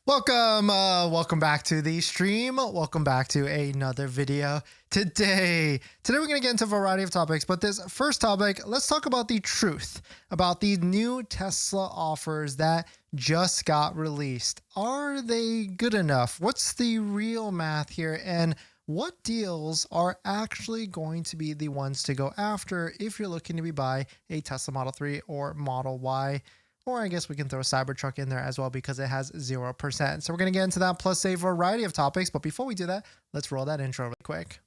Welcome back to the stream. Welcome back to another video. Today we're going to get into a variety of topics, but this first topic, let's talk about the truth about the new Tesla offers that just got released. Are they good enough? What's the real math here? And what deals are actually going to be the ones to go after if you're looking to buy a Tesla Model 3 or Model Y? Or I guess we can throw a Cybertruck in there as well because it has 0%. So we're going to get into that plus a variety of topics. But before we do that, let's roll that intro really quick.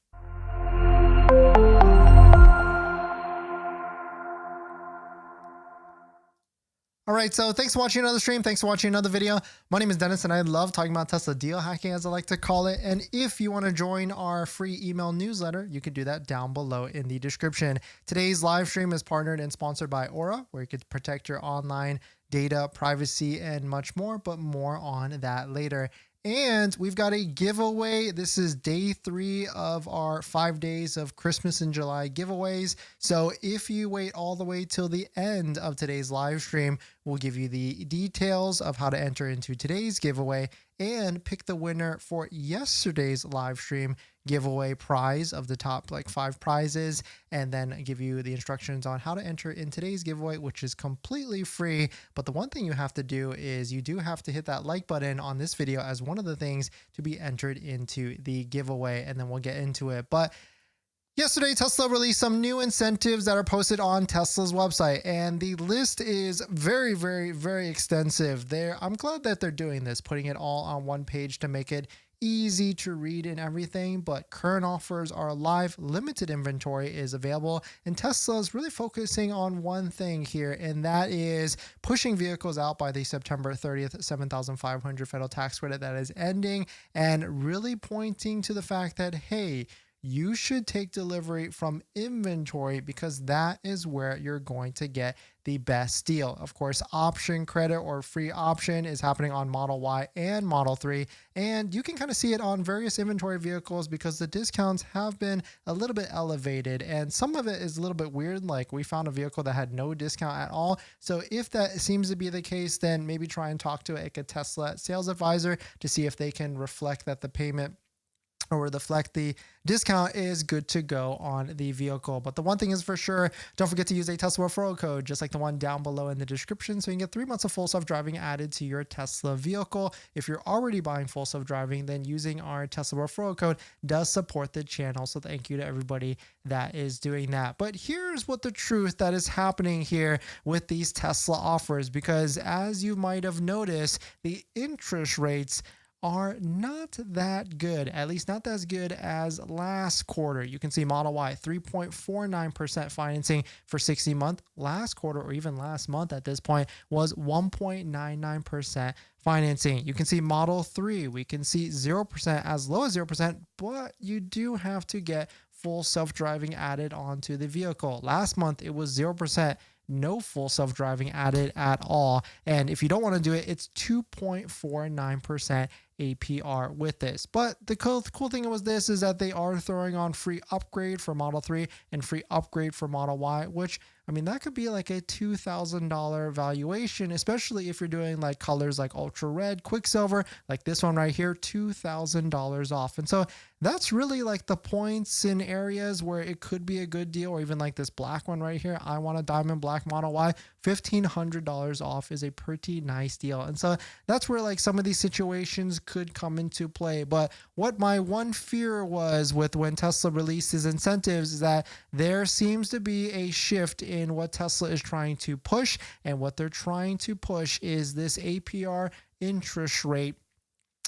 All right, so thanks for watching another stream. Thanks for watching another video. My name is Dennis, and I love talking about Tesla deal hacking, as I like to call it. And if you want to join our free email newsletter, you can do that down below in the description. Today's live stream is partnered and sponsored by Aura, where you can protect your online data, privacy, and much more, but more on that later. And we've got a giveaway. This is day 3 of our 5 days of Christmas in July giveaways. So if you wait all the way till the end of today's live stream, we'll give you the details of how to enter into today's giveaway and pick the winner for yesterday's live stream giveaway prize of the top 5 prizes, and then give you the instructions on how to enter in today's giveaway, which is completely free. But the one thing you have to do is you do have to hit that like button on this video as one of the things to be entered into the giveaway, and then we'll get into it. But yesterday, Tesla released some new incentives that are posted on Tesla's website, and the list is very, very, very extensive. I'm glad that they're doing this, putting it all on one page to make it easy to read and everything, but current offers are live, limited inventory is available, and Tesla is really focusing on one thing here, and that is pushing vehicles out by the September 30th $7,500 federal tax credit that is ending, and really pointing to the fact that, hey, you should take delivery from inventory because that is where you're going to get the best deal. Of course, option credit or free option is happening on Model Y and Model 3, and you can kind of see it on various inventory vehicles because the discounts have been a little bit elevated, and some of it is a little bit weird. Like we found a vehicle that had no discount at all. So if that seems to be the case, then maybe try and talk to a Tesla sales advisor to see if they can reflect that the payment or reflect the discount is good to go on the vehicle. But the one thing is for sure, don't forget to use a Tesla referral code, just like the one down below in the description, so you can get 3 months of full self-driving added to your Tesla vehicle. If you're already buying full self-driving, then using our Tesla referral code does support the channel. So thank you to everybody that is doing that. But here's what the truth that is happening here with these Tesla offers, because as you might have noticed, the interest rates are not that good, at least not as good as last quarter. You can see Model Y 3.49% financing for 60 months. Last quarter, or even last month at this point, was 1.99% financing. You can see Model 3, we can see 0%, as low as 0%, but you do have to get full self-driving added onto the vehicle. Last month it was 0%. No full self-driving added at all. And if you don't want to do it, it's 2.49% APR with this. But the cool thing was this is that they are throwing on free upgrade for Model 3 and free upgrade for Model Y, which, I mean, that could be like a $2,000 valuation, especially if you're doing like colors like ultra red, quicksilver, like this one right here, $2,000 off. And so that's really like the points in areas where it could be a good deal, or even like this black one right here. I want a diamond black Model Y, $1,500 off is a pretty nice deal. And so that's where like some of these situations could come into play. But what my one fear was with when Tesla releases incentives is that there seems to be a shift in what Tesla is trying to push, and what they're trying to push is this APR interest rate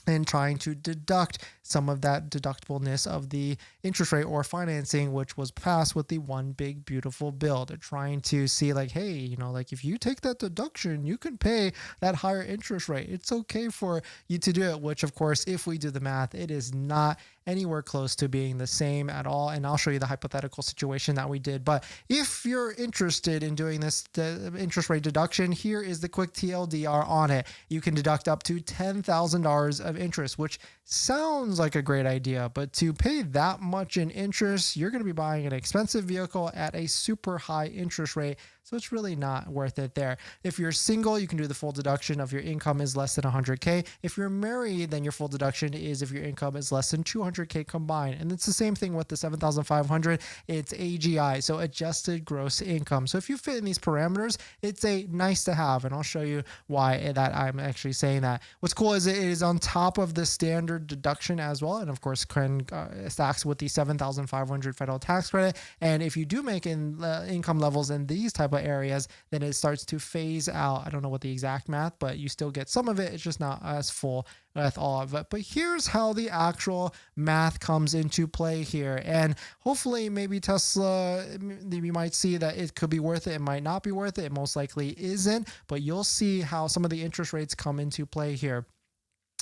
and trying to deduct some of that deductibleness of the interest rate or financing, which was passed with the one big beautiful bill. They're trying to see like, hey, you know, like if you take that deduction, you can pay that higher interest rate. It's okay for you to do it, which of course, if we do the math, it is not anywhere close to being the same at all. And I'll show you the hypothetical situation that we did. But if you're interested in doing this interest rate deduction, here is the quick TLDR on it. You can deduct up to $10,000 of interest, which sounds like a great idea, but to pay that much in interest, you're going to be buying an expensive vehicle at a super high interest rate. So it's really not worth it there. If you're single, you can do the full deduction of your income is less than 100K. If you're married, then your full deduction is if your income is less than 200K combined. And it's the same thing with the 7,500. It's AGI, so adjusted gross income. So if you fit in these parameters, it's a nice to have. And I'll show you why that I'm actually saying that. What's cool is it is on top of the standard deduction as well. And of course, stacks with the 7,500 federal tax credit. And if you do make income levels in these type of areas, then it starts to phase out. I don't know what the exact math, but you still get some of it. It's just not as full with all of it. But here's how the actual math comes into play here. And hopefully maybe Tesla, you might see that it could be worth it. It might not be worth it. It most likely isn't, but you'll see how some of the interest rates come into play here.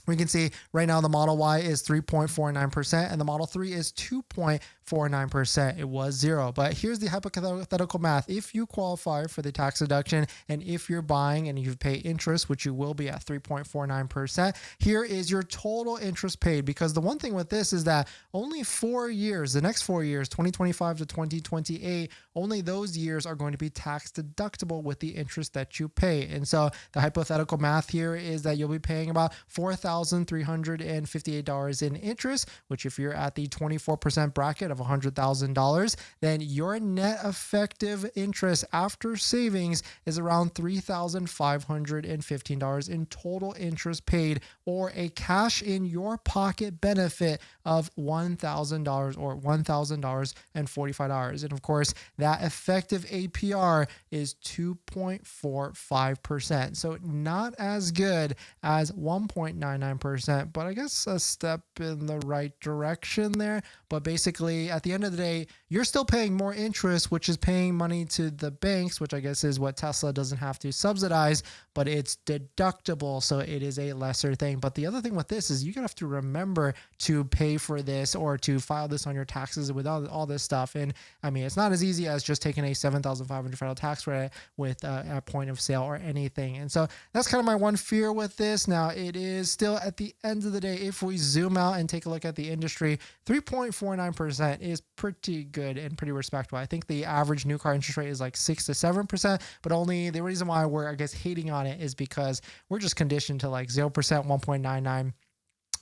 We can see right now the Model Y is 3.49% and the Model 3 is 2.49%. It was 0. But here's the hypothetical math. If you qualify for the tax deduction and if you're buying and you pay interest, which you will be at 3.49%, here is your total interest paid. Because the one thing with this is that only 4 years, the next 4 years, 2025 to 2028, only those years are going to be tax deductible with the interest that you pay. And so the hypothetical math here is that you'll be paying about $4,358 in interest, which if you're at the 24% bracket of $100,000, then your net effective interest after savings is around $3,515 in total interest paid, or a cash in your pocket benefit of $1,000 or $1,045. And of course, that effective APR is 2.45%. So not as good as 1.99%, but I guess a step in the right direction there. But basically, at the end of the day, you're still paying more interest, which is paying money to the banks, which I guess is what Tesla doesn't have to subsidize, but it's deductible, so it is a lesser thing. But the other thing with this is you have to remember to pay for this or to file this on your taxes with all this stuff. And I mean, it's not as easy as just taking a 7,500 federal tax credit with a point of sale or anything. And so that's kind of my one fear with this. Now, it is still at the end of the day, if we zoom out and take a look at the industry, 3.49% is pretty good and pretty respectable. I think the average new car interest rate is like 6 to 7%, but only the reason why we're, I guess, hating on it is because we're just conditioned to like 0%, 1.99,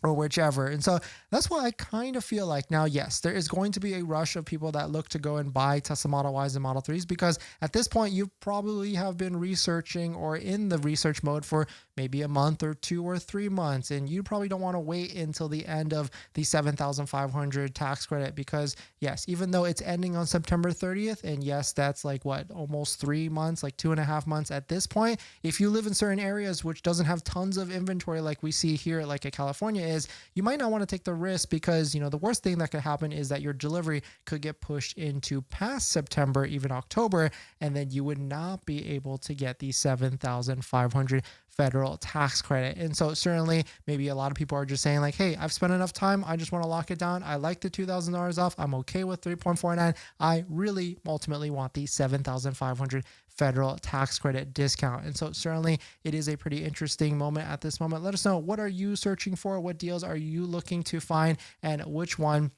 or whichever. And so that's why I kind of feel like now, yes, there is going to be a rush of people that look to go and buy Tesla Model Ys and Model 3s, because at this point you probably have been researching or in the research mode for maybe a month or 2 or 3 months. And you probably don't want to wait until the end of the 7,500 tax credit, because yes, even though it's ending on September 30th, and yes, that's like what, almost 3 months, like 2.5 months at this point. If you live in certain areas which doesn't have tons of inventory like we see here, like in California, is you might not want to take the risk, because you know the worst thing that could happen is that your delivery could get pushed into past September, even October, and then you would not be able to get the 7,500 federal tax credit. And so certainly maybe a lot of people are just saying like, hey, I've spent enough time, I just want to lock it down. I like the $2,000 off. I'm okay with 3.49. I really ultimately want the 7,500 federal tax credit discount. And so certainly it is a pretty interesting moment at this moment. Let us know, what are you searching for? What deals are you looking to find, and which one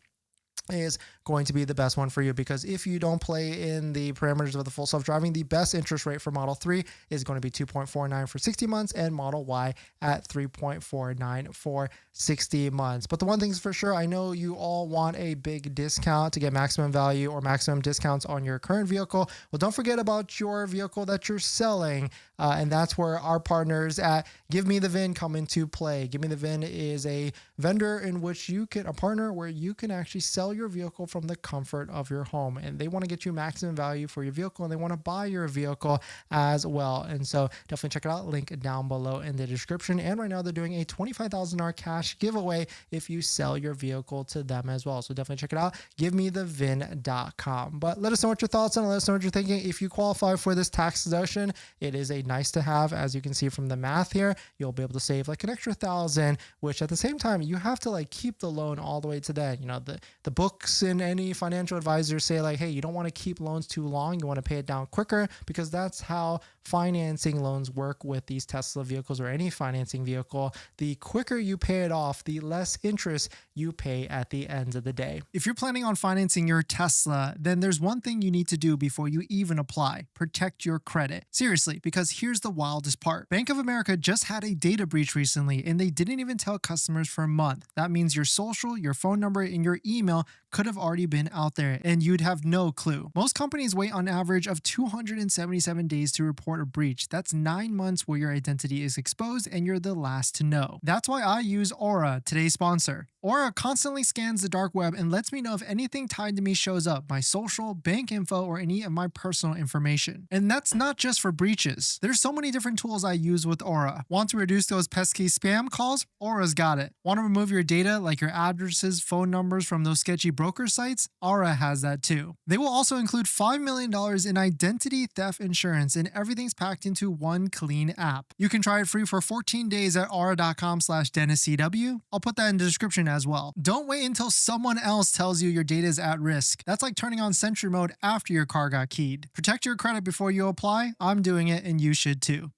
is going to be the best one for you? Because if you don't play in the parameters of the full self-driving, the best interest rate for Model 3 is going to be 2.49 for 60 months and Model Y at 3.49 for 60 months. But the one thing's for sure, I know you all want a big discount to get maximum value or maximum discounts on your current vehicle. Well, don't forget about your vehicle that you're selling. And that's where our partners at Give Me the VIN come into play. Give Me the VIN is a vendor in which you can, a partner where you can actually sell your vehicle from the comfort of your home. And they want to get you maximum value for your vehicle, and they want to buy your vehicle as well. And so definitely check it out. Link down below in the description. And right now they're doing a $25,000 cash giveaway if you sell your vehicle to them as well. So definitely check it out. GiveMeTheVIN.com. But let us know what your thoughts are. Let us know what you're thinking. If you qualify for this tax deduction, it is a nice to have. As you can see from the math here, you'll be able to save like an extra $1,000, which at the same time, you have to like keep the loan all the way to then. You know, the book books and any financial advisors say like, hey, you don't want to keep loans too long. You want to pay it down quicker, because that's how financing loans work with these Tesla vehicles or any financing vehicle. The quicker you pay it off, the less interest you pay at the end of the day. If you're planning on financing your Tesla, then there's one thing you need to do before you even apply: protect your credit. Seriously, because here's the wildest part. Bank of America just had a data breach recently, and they didn't even tell customers for a month. That means your social, your phone number, and your email could have already been out there, and you'd have no clue. Most companies wait on average of 277 days to report a breach. That's 9 months where your identity is exposed and you're the last to know. That's why I use Aura, today's sponsor. Aura constantly scans the dark web and lets me know if anything tied to me shows up: my social, bank info, or any of my personal information. And that's not just for breaches. There's so many different tools I use with Aura. Want to reduce those pesky spam calls? Aura's got it. Want to remove your data like your addresses, phone numbers from those sketchy broker sites? Aura has that too. They will also include $5 million in identity theft insurance, and everything's packed into one clean app. You can try it free for 14 days at aura.com/DennisCW. I'll put that in the description as well. Don't wait until someone else tells you your data is at risk. That's like turning on Sentry mode after your car got keyed. Protect your credit before you apply. I'm doing it, and you should too.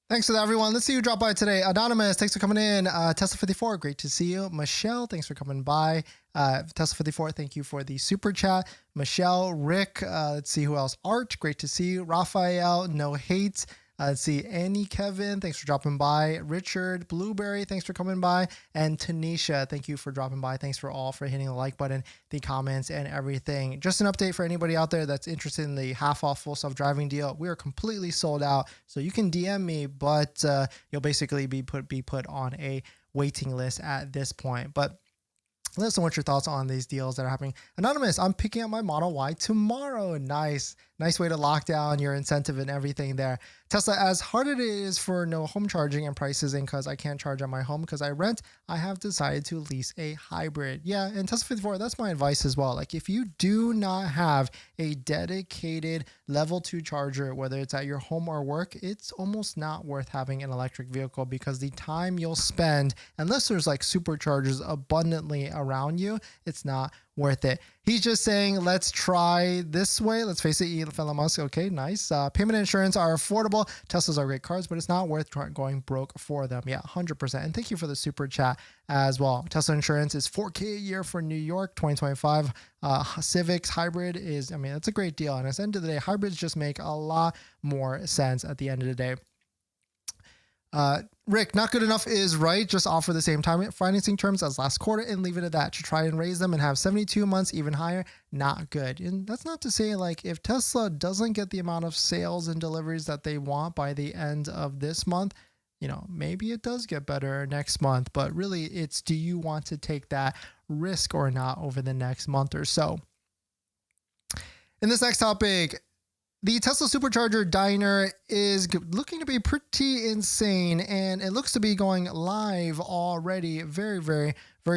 Thanks for that, everyone. Let's see who dropped by today. Anonymous, thanks for coming in. Tesla 54, great to see you. Michelle, thanks for coming by. Tesla 54, thank you for the super chat. Michelle, Rick, let's see who else. Art, great to see you. Raphael, no hate. Let's see, Annie, Kevin, thanks for dropping by. Richard, Blueberry, thanks for coming by. And Tanisha, thank you for dropping by. Thanks for all for hitting the like button, the comments, and everything. Just an update for anybody out there that's interested in the half off full self-driving deal. We are completely sold out, so you can DM me, but you'll basically be put on a waiting list at this point. But let us know what your thoughts on these deals that are happening. Anonymous, I'm picking up my Model Y tomorrow. Nice way to lock down your incentive and everything there. Tesla, as hard as it is for no home charging and prices, and because I can't charge at my home because I rent, I have decided to lease a hybrid. Yeah, and Tesla 54, that's my advice as well. Like, if you do not have a dedicated level 2 charger, whether it's at your home or work, it's almost not worth having an electric vehicle, because the time you'll spend, unless there's like superchargers abundantly around you, it's not worth it. He's just saying, let's try this way. Let's face it, Elon Musk. Okay, nice. Payment and insurance are affordable. Teslas are great cars, but it's not worth going broke for them. Yeah, 100%. And thank you for the super chat as well. Tesla insurance is $4,000 a year for New York, 2025. Civics hybrid is, I mean, that's a great deal. And at the end of the day, hybrids just make a lot more sense at the end of the day. Rick, not good enough is right. Just offer the same time financing terms as last quarter and leave it at that. To try and raise them and have 72 months even higher, not good. And that's not to say, like, if Tesla doesn't get the amount of sales and deliveries that they want by the end of this month, you know, maybe it does get better next month. But really, it's, do you want to take that risk or not over the next month or so? In this next topic, the Tesla Supercharger diner is looking to be pretty insane, and it looks to be going live already very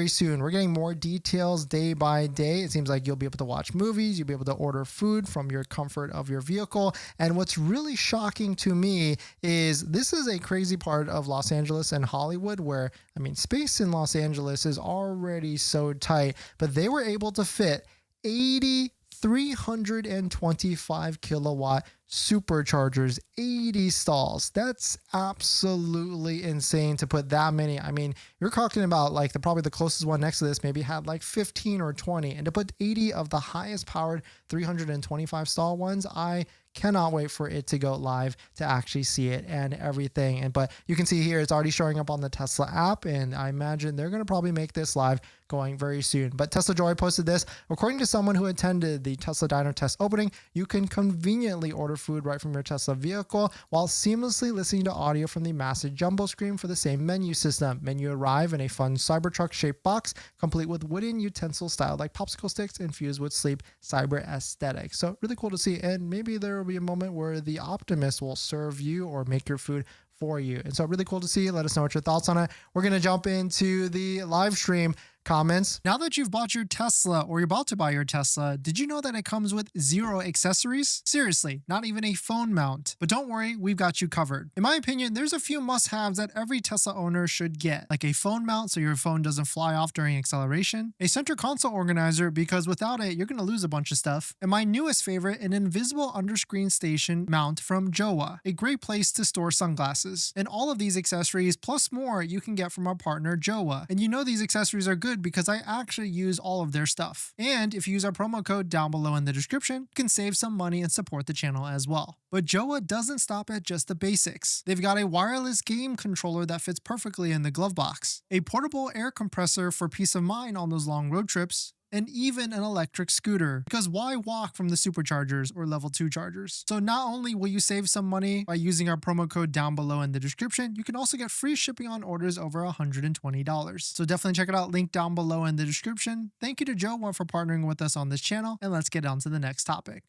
soon. We're getting more details day by day. It seems like you'll be able to watch movies, you'll be able to order food from your comfort of your vehicle. And what's really shocking to me is this is a crazy part of Los Angeles and Hollywood where, I mean, space in Los Angeles is already so tight, but they were able to fit 325 kilowatt superchargers, 80 stalls. That's absolutely insane to put that many. I mean, you're talking about like probably the closest one next to this maybe had like 15 or 20, and to put 80 of the highest powered 325 stall ones, I cannot wait for it to go live to actually see it and everything. But you can see here it's already showing up on the Tesla app, and I imagine they're going to probably make this live going very soon. But Tesla Joy posted this. According to someone who attended the Tesla Diner test opening, you can conveniently order food right from your Tesla vehicle while seamlessly listening to audio from the massive jumbo screen for the same menu system. Menu arrive in a fun Cybertruck shaped box, complete with wooden utensils styled like popsicle sticks, infused with sleek cyber aesthetic. So really cool to see. And maybe there will be a moment where the Optimus will serve you or make your food for you. And so really cool to see. Let us know what your thoughts on it. We're going to jump into the live stream. comments. Now that you've bought your Tesla or you're about to buy your Tesla, did you know that it comes with 0 accessories? Seriously, not even a phone mount. But don't worry, we've got you covered. In my opinion, there's a few must-haves that every Tesla owner should get, like a phone mount so your phone doesn't fly off during acceleration, a center console organizer because without it, you're going to lose a bunch of stuff, and my newest favorite, an invisible underscreen station mount from Jowa, a great place to store sunglasses. And all of these accessories plus more you can get from our partner Jowa. And you know these accessories are good because I actually use all of their stuff. And if you use our promo code down below in the description, you can save some money and support the channel as well. But Jowa doesn't stop at just the basics. They've got a wireless game controller that fits perfectly in the glove box, a portable air compressor for peace of mind on those long road trips, and even an electric scooter, because why walk from the Superchargers or level 2 chargers? So not only will you save some money by using our promo code down below in the description, you can also get free shipping on orders over $120. So definitely check it out, link down below in the description. Thank you to Jowa for partnering with us on this channel, and let's get on to the next topic.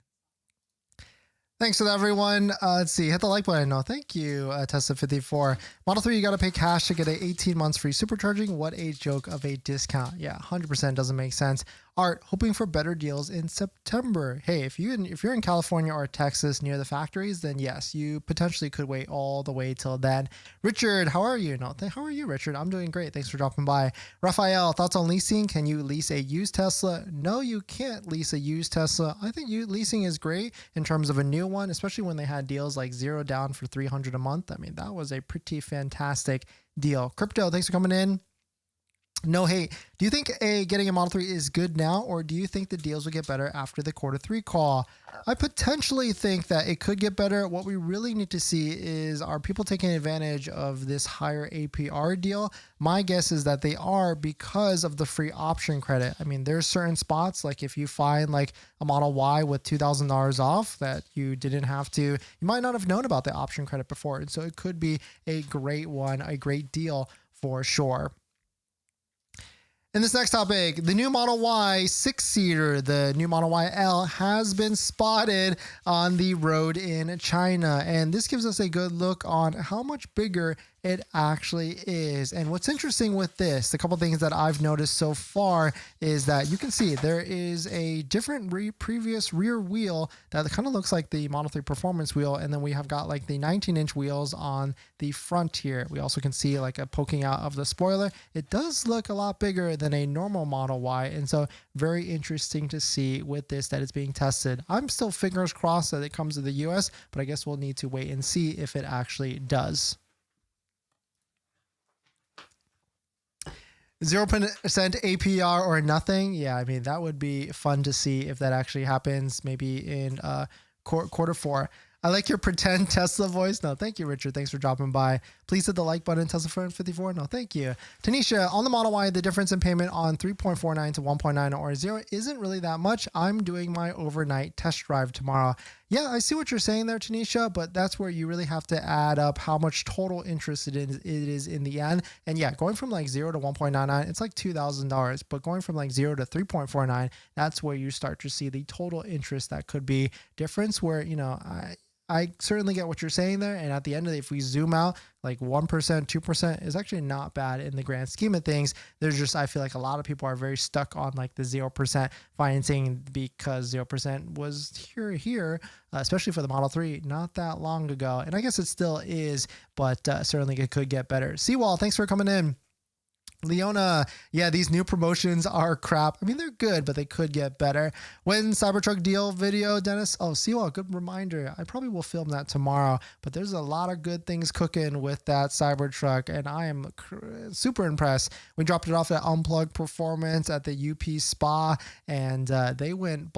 Thanks to everyone. Let's see, hit the like button. No, thank you, Tesla54. Model 3, you got to pay cash to get a 18 months free supercharging. What a joke of a discount. Yeah, 100% doesn't make sense. Art, hoping for better deals in September. Hey, if you're in California or Texas near the factories, then yes, you potentially could wait all the way till then. Richard, how are you? No, how are you, Richard? I'm doing great. Thanks for dropping by. Raphael, thoughts on leasing? Can you lease a used Tesla? No, you can't lease a used Tesla. I think leasing is great in terms of a new one, especially when they had deals like 0 down for $300 a month. I mean, that was a pretty fantastic deal. Crypto, thanks for coming in. No hate. Do you think getting a Model 3 is good now, or do you think the deals will get better after the Q3 call? I potentially think that it could get better. What we really need to see is, are people taking advantage of this higher APR deal? My guess is that they are, because of the free option credit. I mean, there's certain spots, like if you find like a Model Y with $2,000 off that you didn't have to, you might not have known about the option credit before. And so it could be a great one, a great deal for sure. In this next topic, the new Model Y 6-seater, the new Model Y L, has been spotted on the road in China. And this gives us a good look on how much bigger it actually is. And what's interesting with this, the couple things that I've noticed so far, is that you can see there is a different previous rear wheel that kind of looks like the Model 3 Performance wheel. And then we have got like the 19-inch wheels on the front here. We also can see like a poking out of the spoiler. It does look a lot bigger than a normal Model Y. And so very interesting to see with this that it's being tested. I'm still fingers crossed that it comes to the US, but I guess we'll need to wait and see if it actually does. 0% APR or nothing. Yeah, I mean, that would be fun to see if that actually happens, maybe in Q4. I like your pretend Tesla voice. No, thank you, Richard. Thanks for dropping by. Please hit the like button, Tesla54. No, thank you. Tanisha, on the Model Y, the difference in payment on 3.49 to 1.9 or 0 isn't really that much. I'm doing my overnight test drive tomorrow. Yeah, I see what you're saying there, Tanisha, but that's where you really have to add up how much total interest it is in the end. And yeah, going from like 0 to 1.99, it's like $2,000, but going from like 0 to 3.49, that's where you start to see the total interest that could be difference, where, you know, I certainly get what you're saying there. And at the end of it, if we zoom out, like 1%, 2% is actually not bad in the grand scheme of things. There's just, I feel like a lot of people are very stuck on like the 0% financing because 0% was here, especially for the Model 3 not that long ago. And I guess it still is, but certainly it could get better. Seawall, thanks for coming in. Leona, yeah, these new promotions are crap. I mean, they're good, but they could get better. When Cybertruck deal video, Dennis? Oh, Seawall, good reminder. I probably will film that tomorrow, but there's a lot of good things cooking with that Cybertruck, and I am super impressed. We dropped it off at Unplugged Performance at the UP Spa, and they went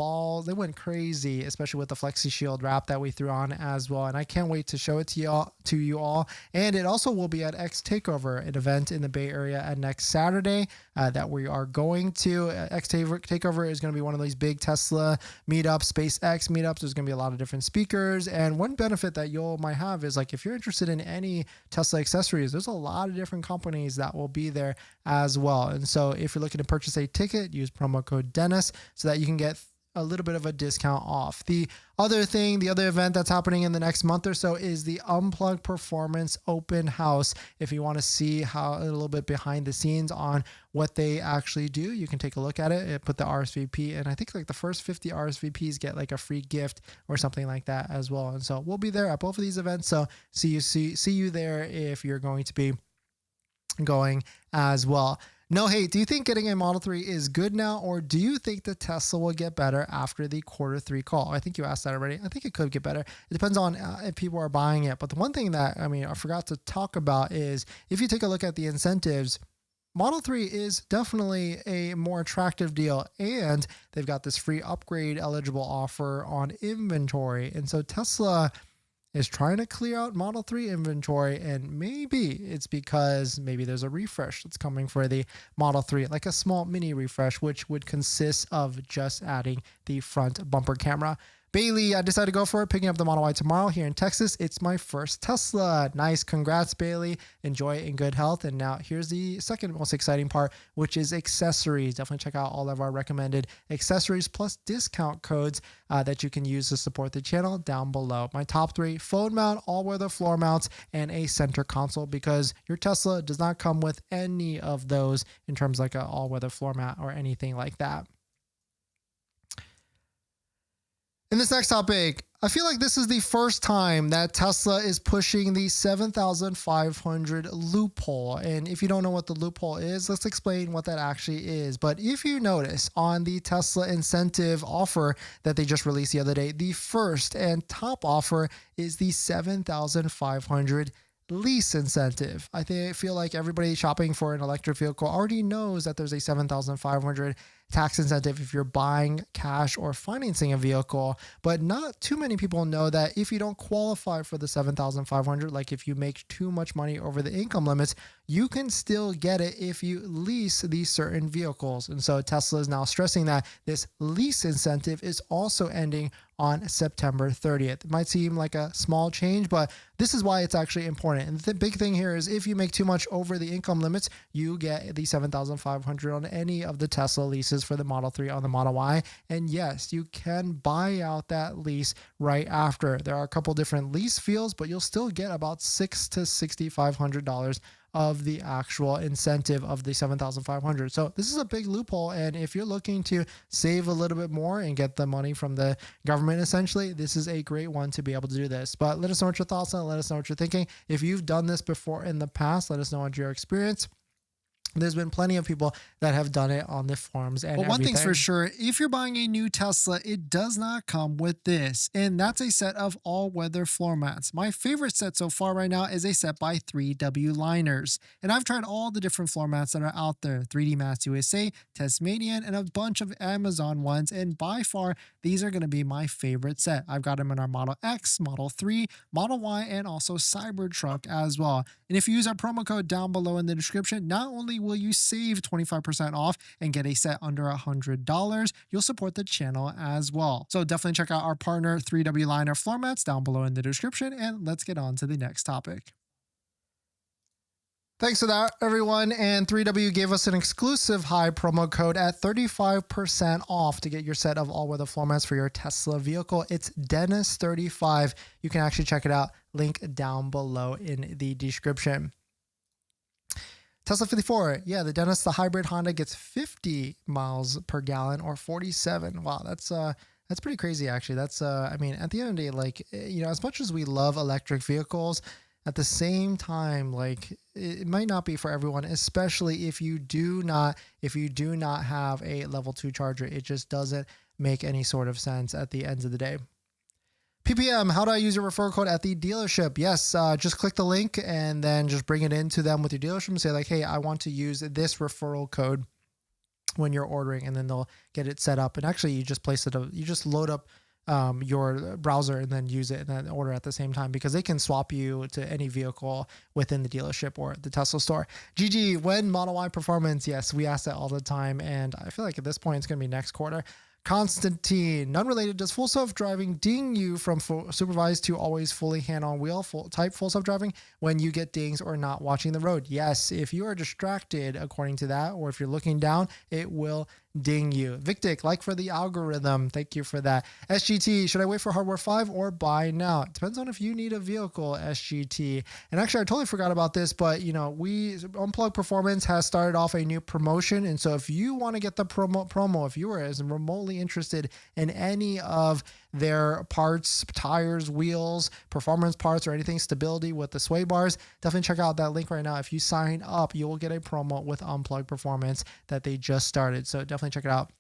crazy, especially with the Flexi Shield wrap that we threw on as well. And I can't wait to show it to you all. And it also will be at X Takeover, an event in the Bay Area at next Saturday that we are going to. X Takeover is going to be one of these big Tesla meetups, SpaceX meetups. There's going to be a lot of different speakers. And one benefit that you might have is, like, if you're interested in any Tesla accessories, there's a lot of different companies that will be there as well. And so if you're looking to purchase a ticket, use promo code Dennis so that you can get a little bit of a discount off. The other event that's happening in the next month or so is the Unplugged Performance open house. If you want to see how a little bit behind the scenes on what they actually do, you can take a look at it. Put the RSVP, and I think like the first 50 RSVPs get like a free gift or something like that as well. And so we'll be there at both of these events. So see you there if you're going to be going as well. No hate. Do you think getting a Model 3 is good now, or do you think the Tesla will get better after the Q3 call? I think you asked that already. I think it could get better. It depends on if people are buying it. But the one thing that, I forgot to talk about is if you take a look at the incentives, Model 3 is definitely a more attractive deal, and they've got this free upgrade eligible offer on inventory. And so Tesla is trying to clear out Model 3 inventory, and maybe it's because maybe there's a refresh that's coming for the Model 3, like a small mini refresh, which would consist of just adding the front bumper camera. Bailey, I decided to go for it, picking up the Model Y tomorrow here in Texas. It's my first Tesla. Nice. Congrats, Bailey. Enjoy it in good health. And now here's the second most exciting part, which is accessories. Definitely check out all of our recommended accessories plus discount codes that you can use to support the channel down below. My top 3: phone mount, all-weather floor mounts, and a center console, because your Tesla does not come with any of those in terms like an all-weather floor mat or anything like that. In this next topic, I feel like this is the first time that Tesla is pushing the 7,500 loophole. And if you don't know what the loophole is, let's explain what that actually is. But if you notice on the Tesla incentive offer that they just released the other day, the first and top offer is the 7,500 lease incentive. I feel like everybody shopping for an electric vehicle already knows that there's a 7,500 tax incentive if you're buying cash or financing a vehicle, but not too many people know that if you don't qualify for the 7,500, like if you make too much money over the income limits, you can still get it if you lease these certain vehicles. And so Tesla is now stressing that this lease incentive is also ending on September 30th. It might seem like a small change, but this is why it's actually important. And the big thing here is if you make too much over the income limits, you get the 7,500 on any of the Tesla leases for the Model 3 on the Model Y. And yes, you can buy out that lease right after. There are a couple different lease fields, but you'll still get about $600 to $6,500 of the actual incentive of the 7,500. So this is a big loophole. And if you're looking to save a little bit more and get the money from the government, essentially, this is a great one to be able to do this. But let us know what your thoughts are. Let us know what you're thinking. If you've done this before in the past, let us know what your experience. There's been plenty of people that have done it on the forums and one thing's for sure, if you're buying a new Tesla, it does not come with this, and that's a set of all-weather floor mats. My favorite set so far right now is a set by 3W Liners, and I've tried all the different floor mats that are out there: 3D Mats USA, Tasmanian, and a bunch of Amazon ones, and by far, these are going to be my favorite set. I've got them in our Model X, Model 3, Model Y, and also Cybertruck as well. And if you use our promo code down below in the description, not only will you save 25% off and get a set under $100, you'll support the channel as well. So definitely check out our partner 3W Liner floor mats down below in the description, and let's get on to the next topic. Thanks for that, everyone. And 3W gave us an exclusive high promo code at 35% off to get your set of all-weather floor mats for your Tesla vehicle. It's Dennis35. You can actually check it out. Link down below in the description. Tesla 54. Yeah, the Dennis, the hybrid Honda, gets 50 miles per gallon or 47. Wow, that's pretty crazy, actually. That's at the end of the day, like, as much as we love electric vehicles, at the same time, like, it might not be for everyone, especially if you do not have a level 2 charger. It just doesn't make any sort of sense at the end of the day. PPM, how do I use your referral code at the dealership? Yes, just click the link and then just bring it into them with your dealership and say like, hey, I want to use this referral code when you're ordering, and then they'll get it set up. And actually, you just load up your browser and then use it and then order at the same time, because they can swap you to any vehicle within the dealership or the Tesla store. GG, when Model Y performance? Yes, we ask that all the time, and I feel like at this point it's going to be next quarter. Constantine, none related. Does full self-driving ding you from supervised to always fully hand-on wheel type full self-driving when you get dings or not watching the road? Yes, if you are distracted according to that, or if you're looking down, it will ding you. Victic, like for the algorithm. Thank you for that. SGT, should I wait for hardware 5 or buy now? It depends on if you need a vehicle, SGT. And actually, I totally forgot about this, but Unplugged Performance has started off a new promotion. And so if you want to get the promo, if you are as remotely interested in any of their parts, tires, wheels, performance parts, or anything stability with the sway bars, definitely check out that link right now. If you sign up, you will get a promo with Unplugged Performance that they just started. So definitely check it out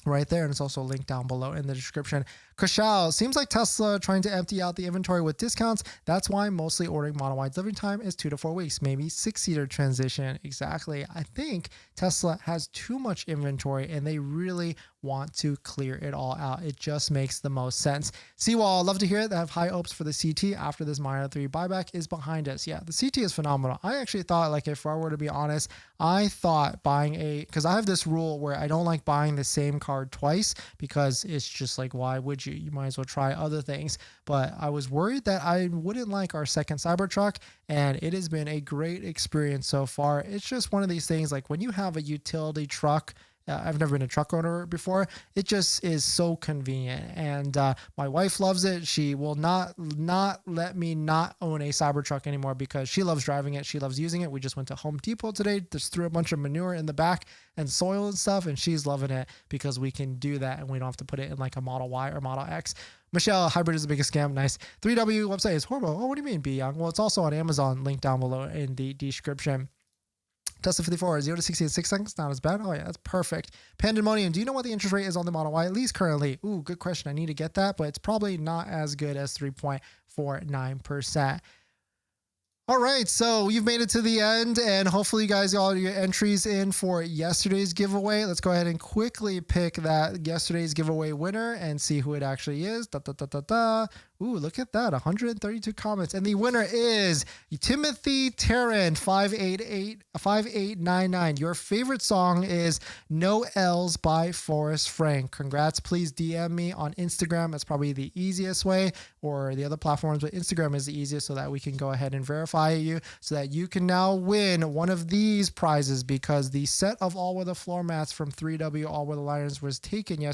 right there, and it's also linked down below in the description. Kushal, seems like Tesla trying to empty out the inventory with discounts. That's why mostly ordering Model Y delivery time is 2 to 4 weeks, maybe 6-seater transition. Exactly. I think Tesla has too much inventory and they really want to clear it all out. It just makes the most sense. Seawall, love to hear it. They have high hopes for the CT after this Maya 3 buyback is behind us. Yeah, the CT is phenomenal. I actually thought, like, if I were to be honest, I thought because I have this rule where I don't like buying the same card twice, because it's just like, why would you? You might as well try other things. But I was worried that I wouldn't like our second Cybertruck, and it has been a great experience so far. It's just one of these things, like when you have a utility truck, I've never been a truck owner before. It just is so convenient, and my wife loves it. She will not let me not own a Cybertruck anymore because she loves driving it. She loves using it. We just went to Home Depot today, just threw a bunch of manure in the back and soil and stuff, and she's loving it because we can do that and we don't have to put it in like a Model Y or Model X. Michelle, hybrid is the biggest scam. Nice. 3W website is horrible. Oh, what do you mean, B Young? Well, it's also on Amazon. Link down below in the description. Tesla 54, 0 to 60 in 6 seconds. Not as bad. Oh, yeah, that's perfect. Pandemonium, do you know what the interest rate is on the Model Y Lease currently? Ooh, good question. I need to get that, but it's probably not as good as 3.49%. All right, so you've made it to the end, and hopefully you guys got all your entries in for yesterday's giveaway. Let's go ahead and quickly pick that yesterday's giveaway winner and see who it actually is. Ooh, look at that, 132 comments. And the winner is Timothy Tarrant, 5899. Your favorite song is No L's by Forrest Frank. Congrats. Please DM me on Instagram. That's probably the easiest way, or the other platforms, but Instagram is the easiest so that we can go ahead and verify you so that you can now win one of these prizes, because the set of all-weather floor mats from 3W All-Weather Liners was taken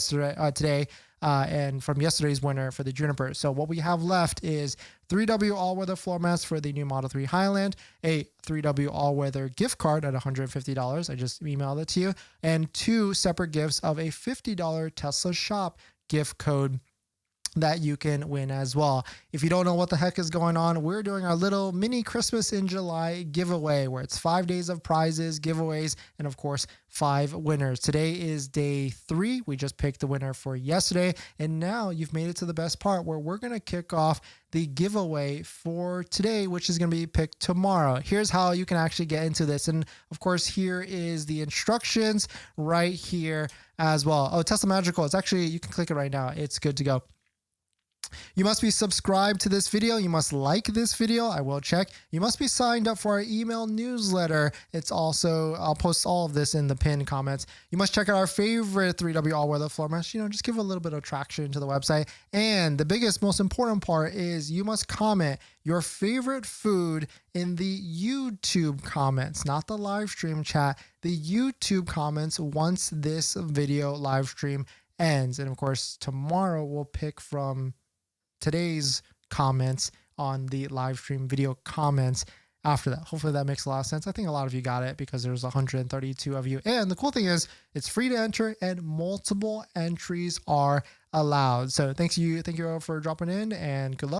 today, and from yesterday's winner for the Juniper. So what we have left is 3W all-weather floor mats for the new Model 3 Highland, a 3W all-weather gift card at $150. I just emailed it to you, and 2 separate gifts of a $50 Tesla Shop gift code that you can win as well. If you don't know what the heck is going on, we're doing our little mini Christmas in July giveaway where it's 5 days of prizes, giveaways, and of course 5 winners. Today is day 3. We just picked the winner for yesterday, and now you've made it to the best part where we're going to kick off the giveaway for today, which is going to be picked tomorrow. Here's how you can actually get into this, and of course here is the instructions right here as well. Oh, Tesla Magical, it's actually, you can click it right now. It's good to go. You must be subscribed to this video. You must like this video. I will check. You must be signed up for our email newsletter. It's also, I'll post all of this in the pinned comments. You must check out our favorite 3W all-weather floor mats. Just give a little bit of traction to the website. And the biggest, most important part is you must comment your favorite food in the YouTube comments, not the live stream chat, the YouTube comments once this video live stream ends. And of course, tomorrow we'll pick from today's comments on the live stream video comments after that. Hopefully that makes a lot of sense. I think a lot of you got it because there's 132 of you. And the cool thing is it's free to enter and multiple entries are allowed. So thank you all for dropping in, and good luck.